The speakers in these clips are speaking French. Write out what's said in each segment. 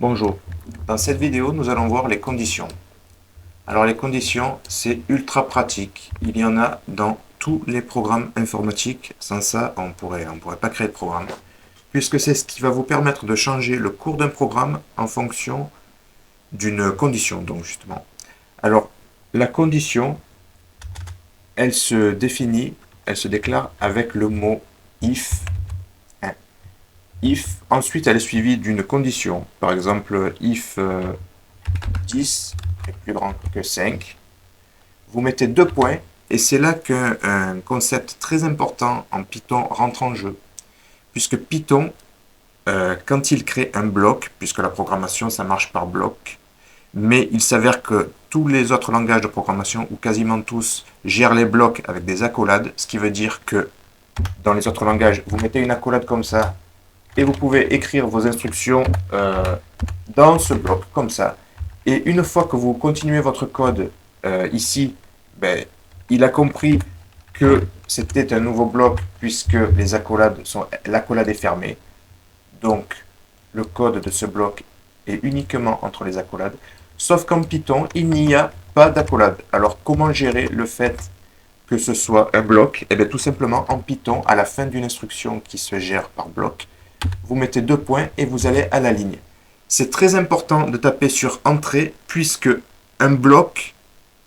Bonjour, dans cette vidéo nous allons voir les conditions. Alors les conditions c'est ultra pratique, il y en a dans tous les programmes informatiques, sans ça on pourrait pas créer de programme, puisque c'est ce qui va vous permettre de changer le cours d'un programme en fonction d'une condition donc justement. Alors la condition elle se définit, elle se déclare avec le mot if. If, ensuite elle est suivie d'une condition, par exemple if 10 est plus grand que 5, vous mettez deux points, et c'est là qu'un concept très important en Python rentre en jeu, puisque Python, quand il crée un bloc, puisque la programmation ça marche par bloc, mais il s'avère que tous les autres langages de programmation, ou quasiment tous, gèrent les blocs avec des accolades, ce qui veut dire que dans les autres langages, vous mettez une accolade comme ça, et vous pouvez écrire vos instructions dans ce bloc, comme ça. Et une fois que vous continuez votre code ici, ben, il a compris que c'était un nouveau bloc puisque l'accolade est fermée. Donc, le code de ce bloc est uniquement entre les accolades. Sauf qu'en Python, il n'y a pas d'accolade. Alors, comment gérer le fait que ce soit un bloc? Eh bien, tout simplement, en Python, à la fin d'une instruction qui se gère par bloc, vous mettez deux points et vous allez à la ligne. C'est très important de taper sur Entrée puisque un bloc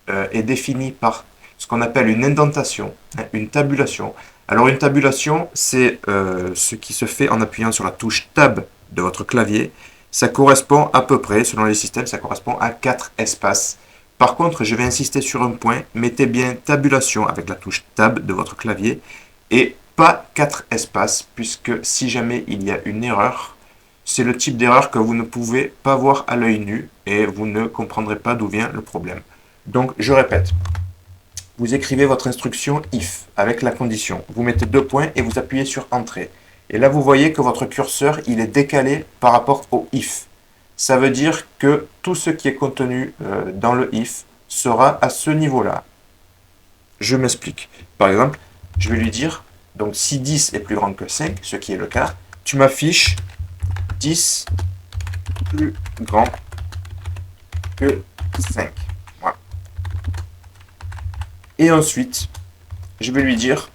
est défini par ce qu'on appelle une indentation, une tabulation. Alors une tabulation, c'est ce qui se fait en appuyant sur la touche Tab de votre clavier. Ça correspond à peu près, selon les systèmes, ça correspond à 4 espaces. Par contre, je vais insister sur un point, mettez bien tabulation avec la touche Tab de votre clavier et pas 4 espaces, puisque si jamais il y a une erreur, c'est le type d'erreur que vous ne pouvez pas voir à l'œil nu et vous ne comprendrez pas d'où vient le problème. Donc, je répète, vous écrivez votre instruction if avec la condition. Vous mettez deux points et vous appuyez sur Entrée. Et là, vous voyez que votre curseur, il est décalé par rapport au if. Ça veut dire que tout ce qui est contenu dans le if sera à ce niveau-là. Je m'explique. Par exemple, je vais lui dire, donc si 10 est plus grand que 5, ce qui est le cas, tu m'affiches 10 plus grand que 5. Voilà. Et ensuite, je vais lui dire,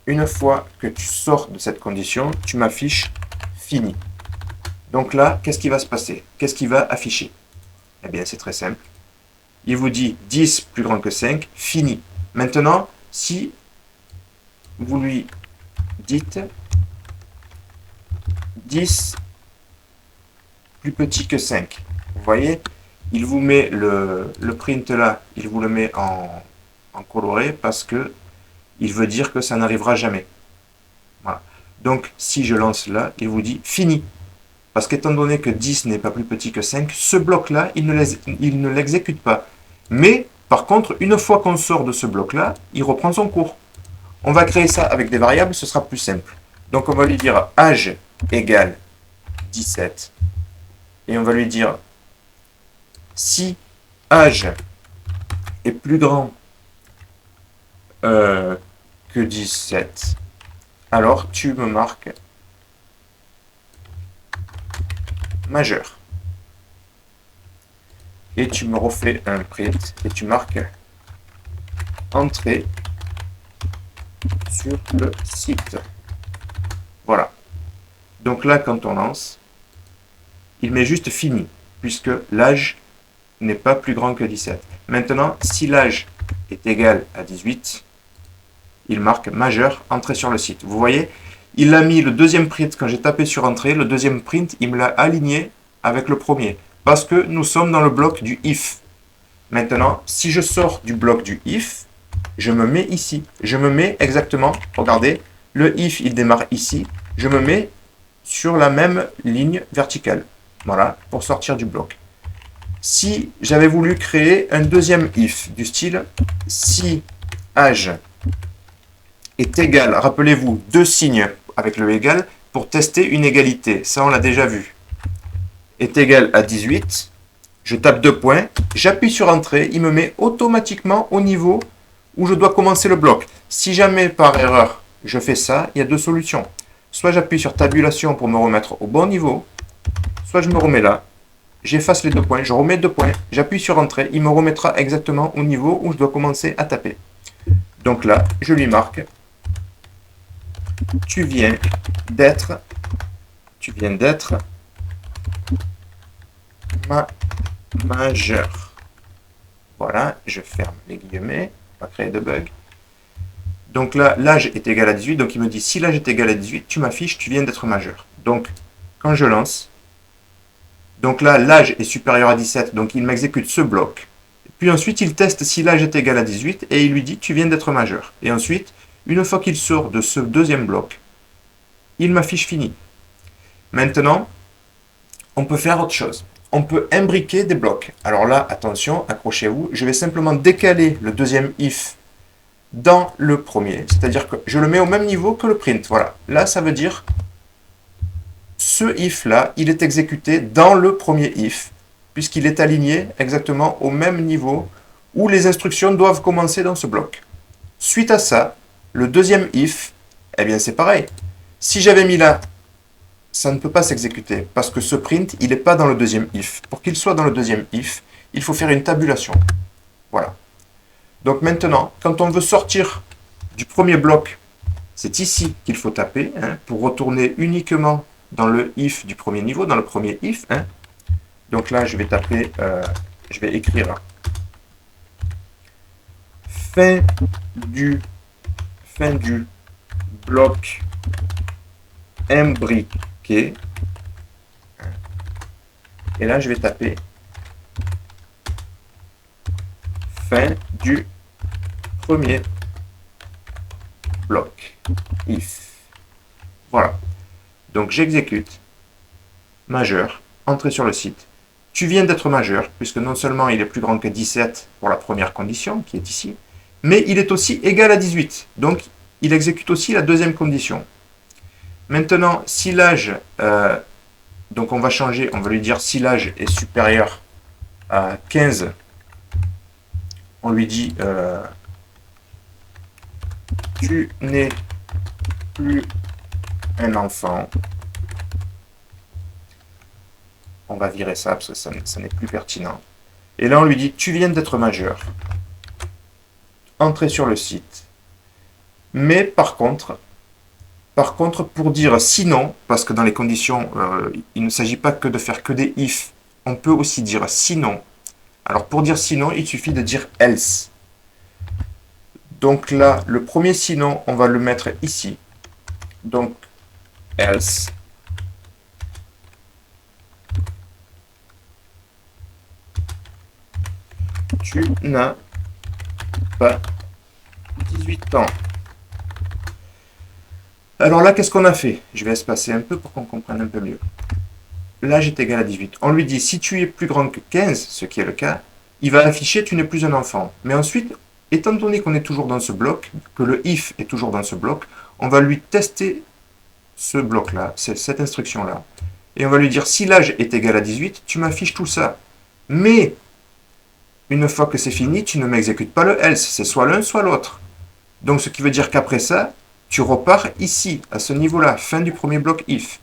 une fois que tu sors de cette condition, tu m'affiches fini. Donc là, qu'est-ce qui va se passer? Qu'est-ce qui va afficher? Eh bien, c'est très simple. Il vous dit 10 plus grand que 5, fini. Maintenant, si vous lui dites 10 plus petit que 5, vous voyez, il vous met le print là, il vous le met en coloré parce que il veut dire que ça n'arrivera jamais. Voilà. Donc, si je lance là, il vous dit fini. Parce qu'étant donné que 10 n'est pas plus petit que 5, ce bloc-là, il ne l'exécute pas. Mais, par contre, une fois qu'on sort de ce bloc-là, il reprend son cours. On va créer ça avec des variables, ce sera plus simple. Donc, on va lui dire âge égale 17. Et on va lui dire si âge est plus grand que 17, alors tu me marques majeur. Et tu me refais un print et tu marques entrée sur le site. Voilà. Donc là, quand on lance, il met juste fini, puisque l'âge n'est pas plus grand que 17. Maintenant, si l'âge est égal à 18, il marque majeur, entrée sur le site. Vous voyez, il a mis le deuxième print quand j'ai tapé sur entrée, le deuxième print, il me l'a aligné avec le premier, parce que nous sommes dans le bloc du if. Maintenant, si je sors du bloc du if, je me mets ici. Je me mets exactement, regardez, le if, il démarre ici. Je me mets sur la même ligne verticale. Voilà, pour sortir du bloc. Si j'avais voulu créer un deuxième if, du style, si âge est égal, rappelez-vous, deux signes avec le égal, pour tester une égalité, ça on l'a déjà vu, est égal à 18, je tape deux points, j'appuie sur Entrée, il me met automatiquement au niveau où je dois commencer le bloc. Si jamais par erreur je fais ça, il y a deux solutions. Soit j'appuie sur tabulation pour me remettre au bon niveau, soit je me remets là, j'efface les 2 points, je remets 2 points, j'appuie sur Entrée, il me remettra exactement au niveau où je dois commencer à taper. Donc là, je lui marque, tu viens d'être majeur. Voilà, je ferme les guillemets, pas créer de bug. Donc là, l'âge est égal à 18, donc il me dit si l'âge est égal à 18, tu m'affiches, tu viens d'être majeur. Donc, quand je lance, donc là, l'âge est supérieur à 17, donc il m'exécute ce bloc. Puis ensuite, il teste si l'âge est égal à 18 et il lui dit tu viens d'être majeur. Et ensuite, une fois qu'il sort de ce deuxième bloc, il m'affiche fini. Maintenant, on peut faire autre chose. On peut imbriquer des blocs. Alors là, attention, accrochez-vous, je vais simplement décaler le deuxième if dans le premier. C'est-à-dire que je le mets au même niveau que le print. Voilà. Là, ça veut dire ce if-là, il est exécuté dans le premier if, puisqu'il est aligné exactement au même niveau où les instructions doivent commencer dans ce bloc. Suite à ça, le deuxième if, eh bien c'est pareil. Si j'avais mis là, ça ne peut pas s'exécuter, parce que ce print, il n'est pas dans le deuxième if. Pour qu'il soit dans le deuxième if, il faut faire une tabulation. Voilà. Donc maintenant, quand on veut sortir du premier bloc, c'est ici qu'il faut taper, hein, pour retourner uniquement dans le if du premier niveau, dans le premier if. Hein. Donc là, je vais taper, je vais écrire fin du bloc imbriqué. Et là, je vais taper fin du premier bloc if. Voilà. Donc j'exécute majeur, entrée sur le site. Tu viens d'être majeur, puisque non seulement il est plus grand que 17 pour la première condition, qui est ici, mais il est aussi égal à 18. Donc il exécute aussi la deuxième condition. Maintenant, si l'âge, donc on va changer, on va lui dire si l'âge est supérieur à 15, on lui dit tu n'es plus un enfant. On va virer ça parce que ça n'est plus pertinent. Et là, on lui dit tu viens d'être majeur. Entrez sur le site. Mais par contre, pour dire sinon, parce que dans les conditions, il ne s'agit pas que de faire que des if, on peut aussi dire sinon. Alors pour dire sinon, il suffit de dire else. Donc là, le premier sinon, on va le mettre ici. Donc else. Tu n'as pas 18 ans. Alors là, qu'est-ce qu'on a fait? Je vais espacer un peu pour qu'on comprenne un peu mieux. L'âge est égal à 18. On lui dit, si tu es plus grand que 15, ce qui est le cas, il va afficher tu n'es plus un enfant. Mais ensuite, étant donné qu'on est toujours dans ce bloc, que le if est toujours dans ce bloc, on va lui tester ce bloc-là, cette instruction-là. Et on va lui dire, si l'âge est égal à 18, tu m'affiches tout ça. Mais, une fois que c'est fini, tu ne m'exécutes pas le else. C'est soit l'un, soit l'autre. Donc, ce qui veut dire qu'après ça, tu repars ici, à ce niveau-là, fin du premier bloc if.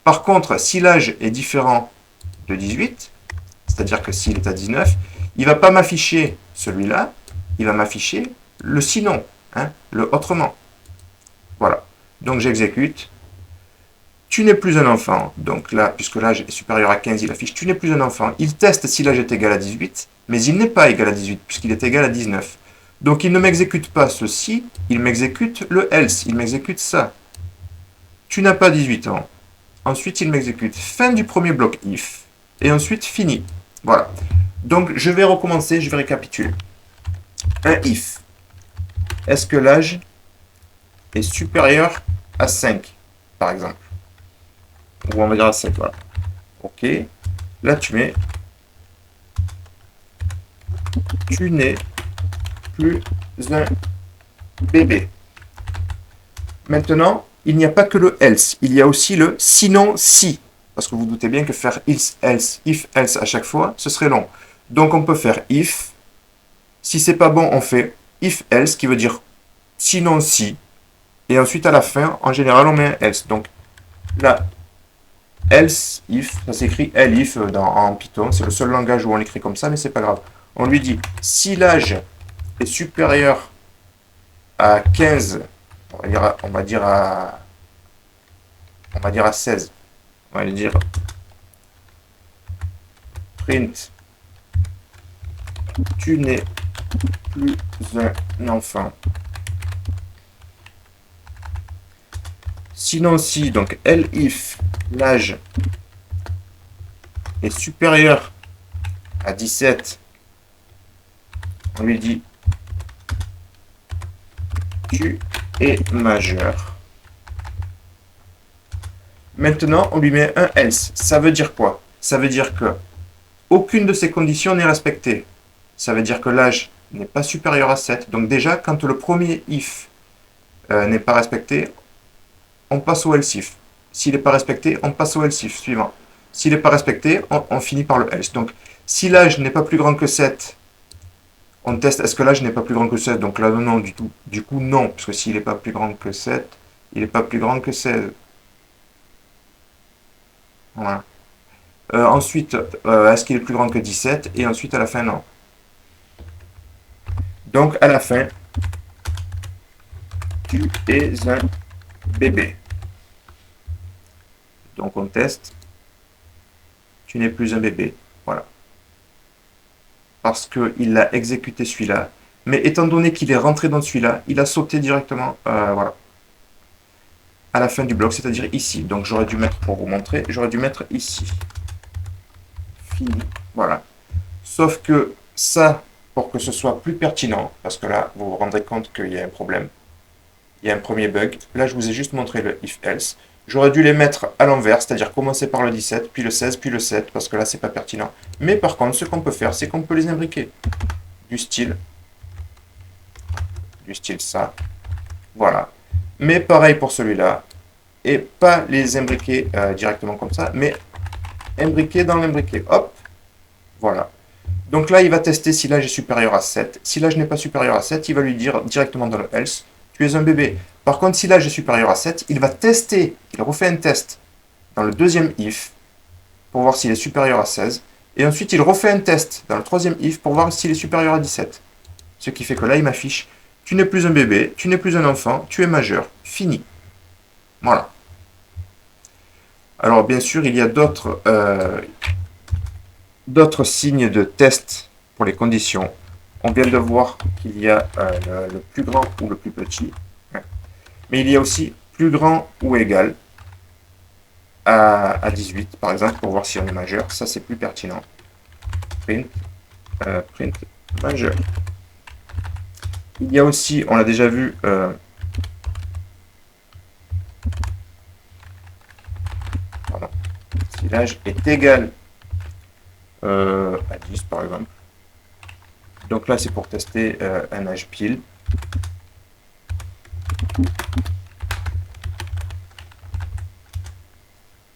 Par contre, si l'âge est différent de 18, c'est-à-dire que s'il est à 19, il ne va pas m'afficher celui-là, il va m'afficher le sinon, hein, le autrement. Voilà. Donc j'exécute. Tu n'es plus un enfant. Donc là, puisque l'âge est supérieur à 15, il affiche tu n'es plus un enfant. Il teste si l'âge est égal à 18, mais il n'est pas égal à 18, puisqu'il est égal à 19. Donc il ne m'exécute pas ceci, il m'exécute le else, il m'exécute ça. Tu n'as pas 18 ans. Ensuite, il m'exécute fin du premier bloc if, et ensuite fini. Voilà. Donc je vais recommencer, je vais récapituler. Un if. Est-ce que l'âge est supérieur à 5, par exemple? Ou on va dire à 7, voilà. Ok. Là, tu mets tu n'es plus un bébé. Maintenant, il n'y a pas que le else, il y a aussi le sinon si. Parce que vous doutez bien que faire if else à chaque fois, ce serait long. Donc on peut faire if. Si c'est pas bon, on fait if else, qui veut dire sinon si. Et ensuite à la fin, en général, on met un else. Donc là, else if, ça s'écrit elif en Python, c'est le seul langage où on l'écrit comme ça, mais c'est pas grave. On lui dit, si l'âge est supérieur à 15, on va dire à 16, on va lui dire print, tu n'es plus un enfant. Sinon, si, donc, elif, l'âge est supérieur à 17, on lui dit tu es majeur. Maintenant, on lui met un else. Ça veut dire quoi? Ça veut dire que aucune de ces conditions n'est respectée. Ça veut dire que l'âge n'est pas supérieur à 7. Donc déjà, quand le premier if n'est pas respecté, on passe au else if. S'il n'est pas respecté, on passe au else if suivant. S'il n'est pas respecté, on finit par le else. Donc, si l'âge n'est pas plus grand que 7, on teste est-ce que l'âge n'est pas plus grand que 7. Donc là, non, du tout. Du coup, non, parce que s'il n'est pas plus grand que 7, il n'est pas plus grand que 16. Voilà. Ensuite, est-ce qu'il est plus grand que 17? Et ensuite, à la fin, non. Donc, à la fin, tu es un bébé. Donc, on teste. Tu n'es plus un bébé. Voilà. Parce qu'il a exécuté celui-là. Mais étant donné qu'il est rentré dans celui-là, il a sauté directement, voilà, à la fin du bloc, c'est-à-dire ici. Donc, j'aurais dû mettre, pour vous montrer, j'aurais dû mettre ici. Fini. Voilà. Sauf que ça, pour que ce soit plus pertinent, parce que là, vous vous rendrez compte qu'il y a un problème. Il y a un premier bug. Là, je vous ai juste montré le if-else. J'aurais dû les mettre à l'envers, c'est-à-dire commencer par le 17, puis le 16, puis le 7, parce que là, c'est pas pertinent. Mais par contre, ce qu'on peut faire, c'est qu'on peut les imbriquer. Du style ça. Voilà. Mais pareil pour celui-là. Et pas les imbriquer directement comme ça, mais imbriquer dans l'imbriquer. Hop. Voilà. Donc là, il va tester si l'âge est supérieur à 7. Si l'âge n'est pas supérieur à 7, il va lui dire directement dans le else, tu es un bébé. Par contre, si l'âge est supérieur à 7, il va tester, il refait un test dans le deuxième if pour voir s'il est supérieur à 16. Et ensuite, il refait un test dans le troisième if pour voir s'il est supérieur à 17. Ce qui fait que là, il m'affiche, tu n'es plus un bébé, tu n'es plus un enfant, tu es majeur. Fini. Voilà. Alors, bien sûr, il y a d'autres signes de test pour les conditions. On vient de voir qu'il y a le plus grand ou le plus petit. Mais il y a aussi plus grand ou égal à 18, par exemple, pour voir si on est majeur. Ça, c'est plus pertinent. Print majeur. Il y a aussi, on l'a déjà vu, si l'âge est égal à 10, par exemple. Donc là, c'est pour tester un âge pile.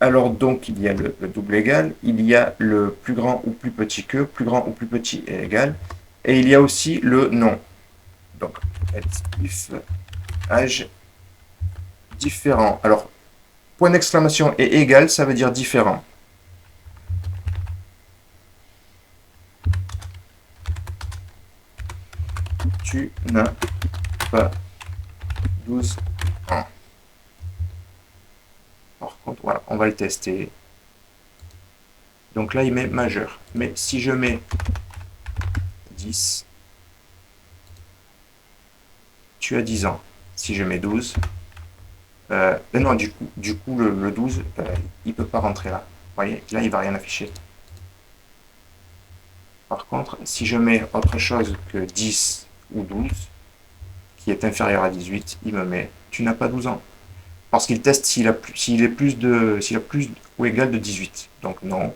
Alors donc, il y a le double égal, il y a le plus grand ou plus petit que, plus grand ou plus petit est égal, et il y a aussi le non. Donc, if âge différent. Alors, point d'exclamation et égal, ça veut dire différent. Tu n'as pas 12 ans. Par contre, voilà, on va le tester. Donc là, il met majeur. Mais si je mets 10, tu as 10 ans. Si je mets 12, non, du coup le 12, il ne peut pas rentrer là. Vous voyez, là, il ne va rien afficher. Par contre, si je mets autre chose que 10 ou 12, qui est inférieur à 18, il me met « tu n'as pas 12 ans ». Parce qu'il teste s'il a plus ou égal de 18. Donc non.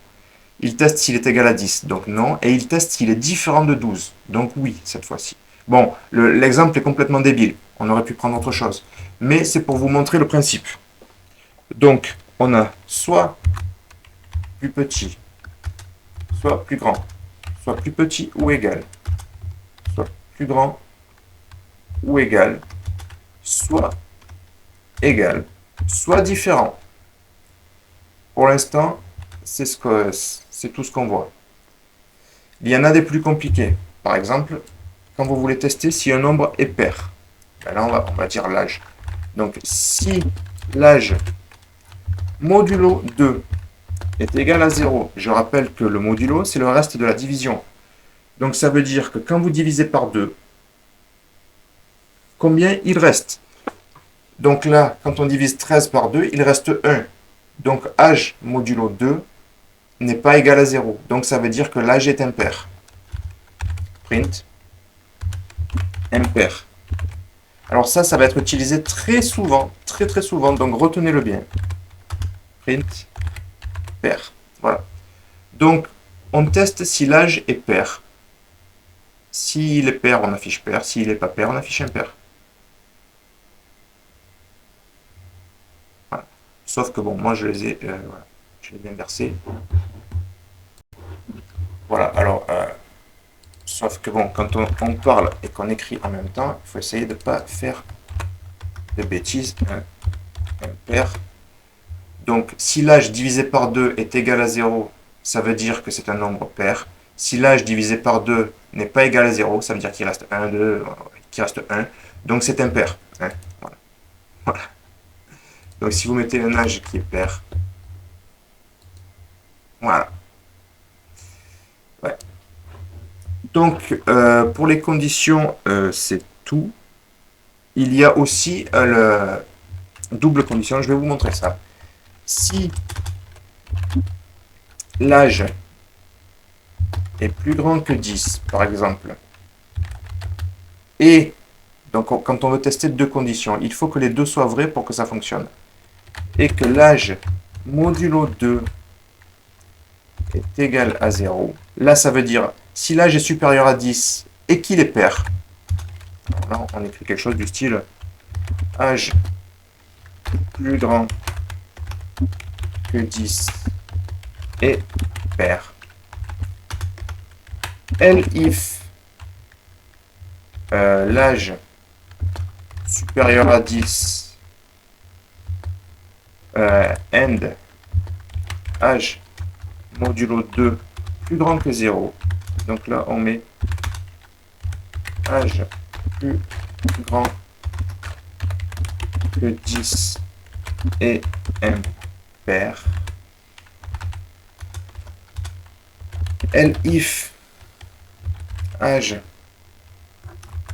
Il teste s'il est égal à 10. Donc non. Et il teste s'il est différent de 12. Donc oui, cette fois-ci. Bon, l'exemple est complètement débile. On aurait pu prendre autre chose. Mais c'est pour vous montrer le principe. Donc, on a soit plus petit, soit plus grand, soit plus petit ou égal, soit plus grand ou égal, soit égal, soit différent. Pour l'instant, c'est tout ce qu'on voit. Il y en a des plus compliqués. Par exemple, quand vous voulez tester si un nombre est pair. Ben là, on va dire l'âge. Donc, si l'âge modulo 2 est égal à 0, je rappelle que le modulo, c'est le reste de la division. Donc, ça veut dire que quand vous divisez par 2, combien il reste? Donc là, quand on divise 13 par 2, il reste 1. Donc, âge modulo 2 n'est pas égal à 0. Donc, ça veut dire que l'âge est impair. Print impair. Alors ça va être utilisé très souvent, très souvent, donc retenez-le bien. Print pair. Voilà. Donc, on teste si l'âge est pair. S'il est pair, on affiche pair. S'il n'est pas pair, on affiche impair. Voilà. Sauf que bon, moi je les ai, voilà, je les ai inversés. Voilà, alors, sauf que bon, quand on parle et qu'on écrit en même temps, il faut essayer de ne pas faire de bêtises. Impair. Donc, si l'âge divisé par 2 est égal à 0, ça veut dire que c'est un nombre pair. Si l'âge divisé par 2 n'est pas égal à 0, ça veut dire qu'il reste 1, 2, qu'il reste 1. Donc, c'est impair. Hein, voilà. Voilà. Donc, si vous mettez un âge qui est pair, voilà. Ouais. Donc, pour les conditions, c'est tout. Il y a aussi le double condition. Je vais vous montrer ça. Si l'âge est plus grand que 10, par exemple, et donc quand on veut tester deux conditions, il faut que les deux soient vrais pour que ça fonctionne, et que l'âge modulo 2 est égal à 0, là ça veut dire si l'âge est supérieur à 10 et qu'il est pair, alors là on écrit quelque chose du style âge plus grand que 10 et pair. If l'âge supérieur à 10 and âge modulo 2 plus grand que 0. Donc là, on met âge plus grand que 10 et impair. If âge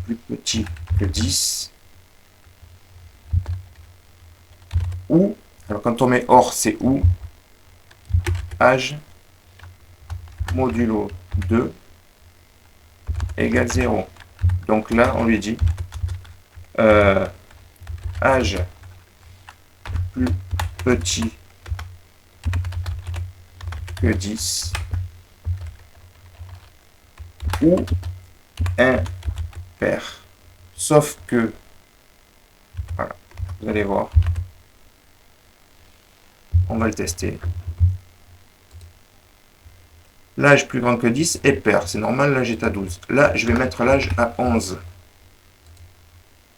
plus petit que 10 ou, alors quand on met or, c'est ou, âge modulo 2 égale 0. Donc là, on lui dit âge plus petit que 10 ou impair. Sauf que, voilà, vous allez voir, on va le tester. L'âge plus grand que 10 est pair. C'est normal, l'âge est à 12. Là, je vais mettre l'âge à 11.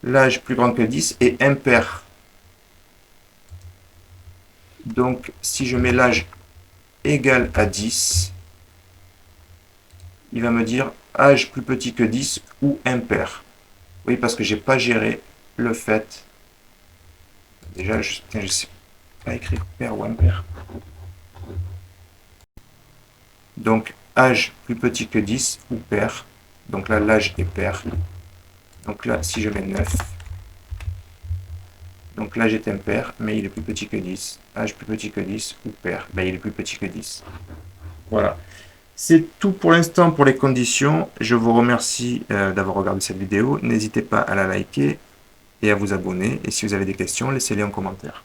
L'âge plus grand que 10 est impair. Donc, si je mets l'âge égal à 10, il va me dire âge plus petit que 10 ou impair. Oui, parce que j'ai pas géré le fait. Déjà, je sais pas écrire pair ou impair. Donc, âge plus petit que 10 ou pair. Donc là, l'âge est pair. Donc là, si je mets 9, donc l'âge est impair, mais il est plus petit que 10. Âge plus petit que 10 ou pair. Ben, il est plus petit que 10. Voilà. C'est tout pour l'instant pour les conditions. Je vous remercie d'avoir regardé cette vidéo. N'hésitez pas à la liker et à vous abonner. Et si vous avez des questions, laissez-les en commentaire.